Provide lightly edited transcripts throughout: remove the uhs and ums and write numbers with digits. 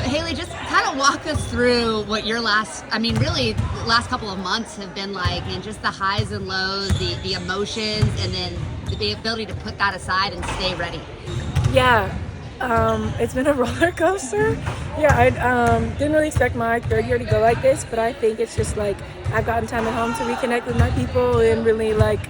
Haley, just kind of walk us through what your really last couple of months have been like, and just the highs and lows, the emotions, and then the ability to put that aside and stay ready. Yeah, it's been a roller coaster. Yeah, I didn't really expect my third year to go like this, but I think it's just like I've gotten time at home to reconnect with my people and really like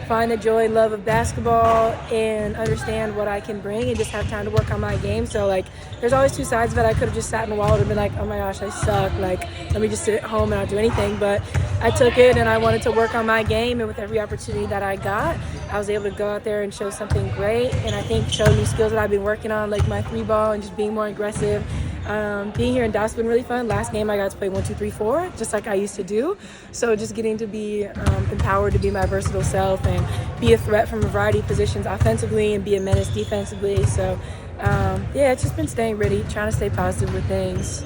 find the joy and love of basketball and understand what I can bring and just have time to work on my game. So like there's always two sides of it. I could have just sat in the wall and been like, oh my gosh, I suck. Like, let me just sit at home and not do anything. But I took it and I wanted to work on my game, and with every opportunity that I got, I was able to go out there and show something great, and I think show new skills that I've been working on, like my three ball and just being more aggressive. Being here in Dallas has been really fun. Last game I got to play 1, 2, 3, 4, just like I used to do. So just getting to be empowered to be my versatile self and be a threat from a variety of positions offensively and be a menace defensively. So yeah, it's just been staying ready, trying to stay positive with things,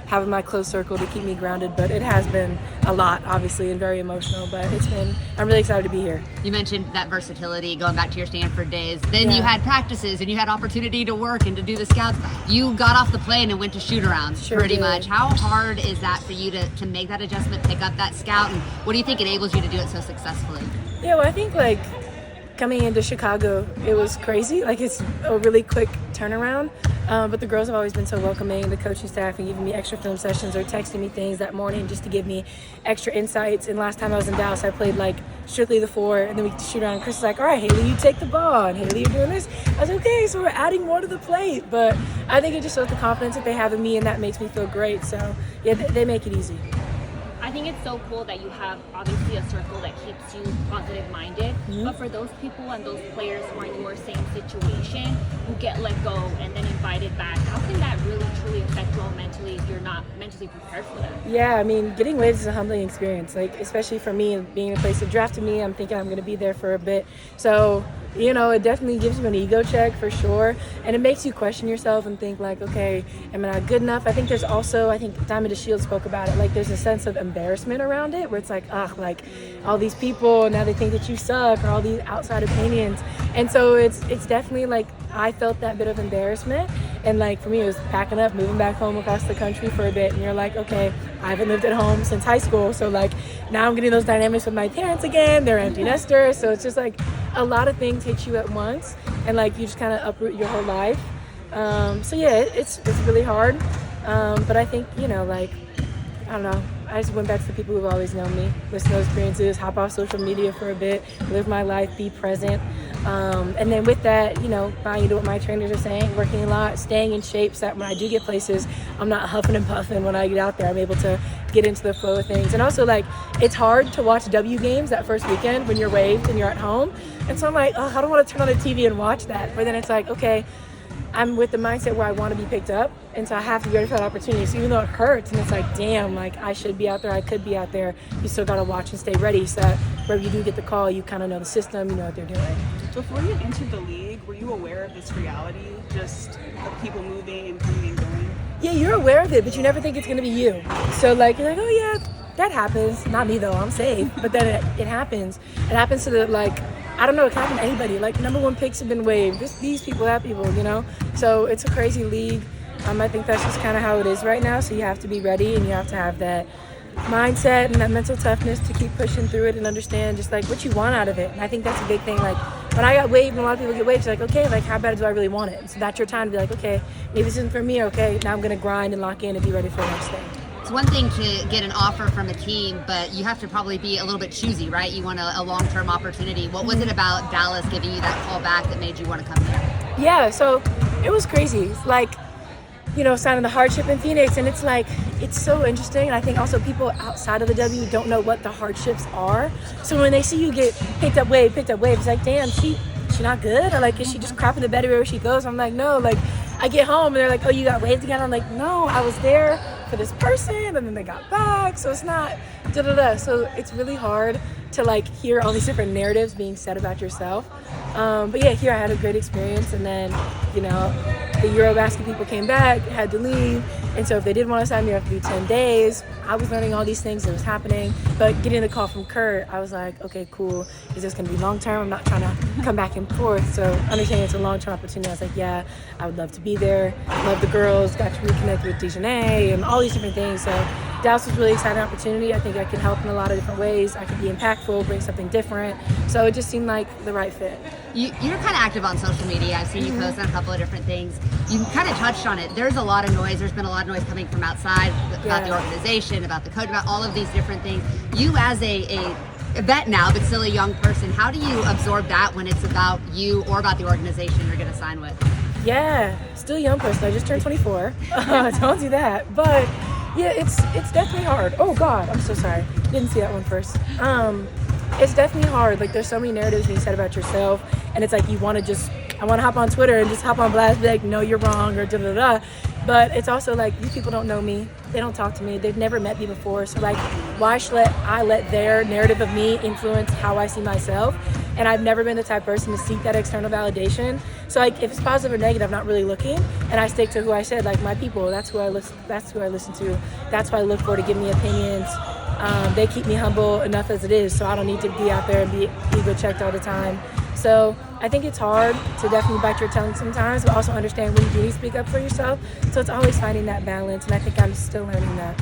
having my close circle to keep me grounded. But it has been a lot, obviously, and very emotional. But I'm really excited to be here. You mentioned that versatility, going back to your Stanford days. Then you had practices and you had opportunity to work and to do the scouts. You got off the plane and went to shoot-arounds pretty much. How hard is that for you to make that adjustment, pick up that scout? And what do you think enables you to do it so successfully? Yeah, well, I think like coming into Chicago, it was crazy. Like it's a really quick turnaround. But the girls have always been so welcoming, the coaching staff, and giving me extra film sessions or texting me things that morning just to give me extra insights. And last time I was in Dallas, I played like strictly the 4, and then we shoot around. Chris was like, all right, Haley, you take the ball, and Haley, you're doing this. I was like, okay, so we're adding more to the plate. But I think it just shows the confidence that they have in me, and that makes me feel great. So yeah, they make it easy. I think it's so cool that you have obviously a circle that keeps you positive minded. Mm-hmm. But for those people and those players who are in your same situation, who get let go and then invited back, how can that really truly affect you all mentally if you're not mentally prepared for that? Yeah, I mean, getting waived is a humbling experience. Like, especially for me, being in a place that drafted me, I'm thinking I'm going to be there for a bit. So, you know, it definitely gives you an ego check for sure. And it makes you question yourself and think like, okay, am I not good enough? I think there's also, Diamond DeShield spoke about it, like there's a sense of embarrassment around it where it's like, like all these people, now they think that you suck, or all these outside opinions. And so it's definitely like, I felt that bit of embarrassment. And like for me, it was packing up, moving back home across the country for a bit. And you're like, okay, I haven't lived at home since high school. So like now I'm getting those dynamics with my parents again. They're empty nesters. So it's just like a lot of things hit you at once. And like you just kind of uproot your whole life. So yeah, it's really hard. But I think, you know, like, I don't know. I just went back to the people who've always known me, listen to those experiences, hop off social media for a bit, live my life, be present. And then with that, you know, buying into what my trainers are saying, working a lot, staying in shape so that when I do get places, I'm not huffing and puffing when I get out there. I'm able to get into the flow of things. And also, like, it's hard to watch W games that first weekend when you're waived and you're at home. And so I'm like, oh, I don't want to turn on the TV and watch that. But then it's like, okay, I'm with the mindset where I want to be picked up, and so I have to be ready for that opportunity. So even though it hurts and it's like, damn, like I should be out there, I could be out there, you still got to watch and stay ready so that wherever you do get the call, you kind of know the system, you know what they're doing. Before you entered the league, were you aware of this reality, just of people moving and coming and going? Yeah, you're aware of it, but you never think it's going to be you. So like, you're like, oh yeah, that happens. Not me though, I'm safe. But then it happens. It happens to the, like, I don't know, it can happen to anybody. Like, number 1 picks have been waived. These people, that people, you know? So it's a crazy league. I think that's just kind of how it is right now. So you have to be ready, and you have to have that mindset and that mental toughness to keep pushing through it and understand just like what you want out of it. And I think that's a big thing. Like when I got waived and a lot of people get waived, it's like, okay, like how bad do I really want it? So that's your time to be like, okay, maybe this isn't for me. Okay, now I'm going to grind and lock in and be ready for the next thing. It's one thing to get an offer from a team, but you have to probably be a little bit choosy, right? You want a long-term opportunity. What was it about Dallas giving you that call back that made you want to come here? Yeah, so it was crazy. It's like, you know, signing the hardship in Phoenix, and it's like, it's so interesting. And I think also people outside of the W don't know what the hardships are. So when they see you get picked up wave, it's like, damn, she not good? Or like, is she just crapping the bed wherever she goes? I'm like, no, like, I get home and they're like, oh, you got waived again? I'm like, no, I was there for this person and then they got back. So it's not da-da-da. So it's really hard to like hear all these different narratives being said about yourself. But yeah, here I had a great experience, and then, you know, the Eurobasket people came back, had to leave. And so if they did want to sign me, I have to do 10 days. I was learning all these things that was happening. But getting the call from Kurt, I was like, okay, cool. Is this going to be long-term? I'm not trying to come back and forth. So understanding it's a long-term opportunity, I was like, yeah, I would love to be there. Love the girls, got to reconnect with Dejanay and all these different things. So Dallas was a really exciting opportunity. I think I could help in a lot of different ways. I could be impactful, bring something different. So it just seemed like the right fit. You're kind of active on social media. I've seen you post on a couple of different things. You kind of touched on it. There's a lot of noise. There's been a lot of noise coming from outside about the organization, about the coach, about all of these different things. You as a vet now, but still a young person, how do you absorb that when it's about you or about the organization you're going to sign with? Yeah, still a young person. I just turned 24. Don't do that. But yeah, it's definitely hard. Oh God, I'm so sorry. Didn't see that one first. It's definitely hard. Like there's so many narratives being said about yourself, and it's like I want to hop on Twitter and just hop on blast, be like, no, you're wrong, or da da da. But it's also like these people don't know me. They don't talk to me. They've never met me before. So like, why should I let their narrative of me influence how I see myself? And I've never been the type of person to seek that external validation. So like, if it's positive or negative, I'm not really looking, and I stick to who I said, like my people. That's who I listen to. That's who I look for to give me opinions. They keep me humble enough as it is, so I don't need to be out there and be ego checked all the time. So I think it's hard to definitely bite your tongue sometimes, but also understand when you do need to speak up for yourself. So it's always finding that balance, and I think I'm still learning that.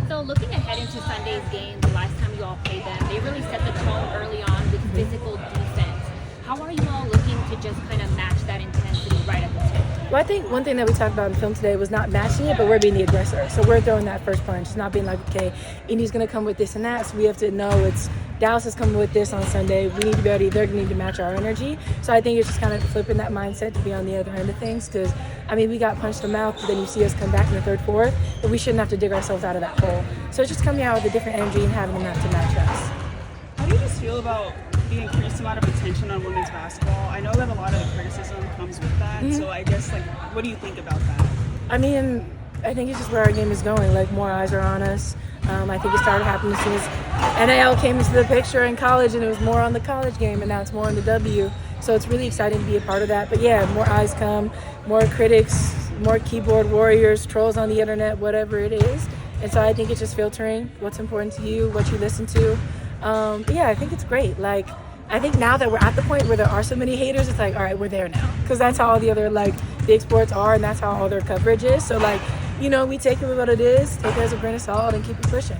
So looking ahead into Sunday's game, the last time you all played them, they really set the tone early on with physical defense. How are you all looking to just kind of match that intensity right at the tip? Well, I think one thing that we talked about in film today was not matching it, but we're being the aggressor. So we're throwing that first punch. It's not being like, okay, Indy's going to come with this and that. So we have to know it's Dallas is coming with this on Sunday. We need to be ready. They're going to need to match our energy. So I think it's just kind of flipping that mindset to be on the other end of things. Because, I mean, we got punched in the mouth, but then you see us come back in the third, fourth, but we shouldn't have to dig ourselves out of that hole. So it's just coming out with a different energy and having them have to match us. How do you just feel about the increased amount of attention on women's basketball? I know that a lot of the criticism comes with that. So I guess, like, what do you think about that? I mean, I think it's just where our game is going. Like, more eyes are on us. I think it started happening as soon as NIL came into the picture in college, and it was more on the college game, and now it's more on the W. So it's really exciting to be a part of that. But yeah, more eyes come, more critics, more keyboard warriors, trolls on the internet, whatever it is. And so I think it's just filtering what's important to you, what you listen to. But yeah, I think it's great. Like, I think now that we're at the point where there are so many haters, it's like, all right, we're there now. Because that's how all the other, like, big sports are, and that's how all their coverage is. So, like, you know, we take it with what it is, take it as a grain of salt, and keep it pushing.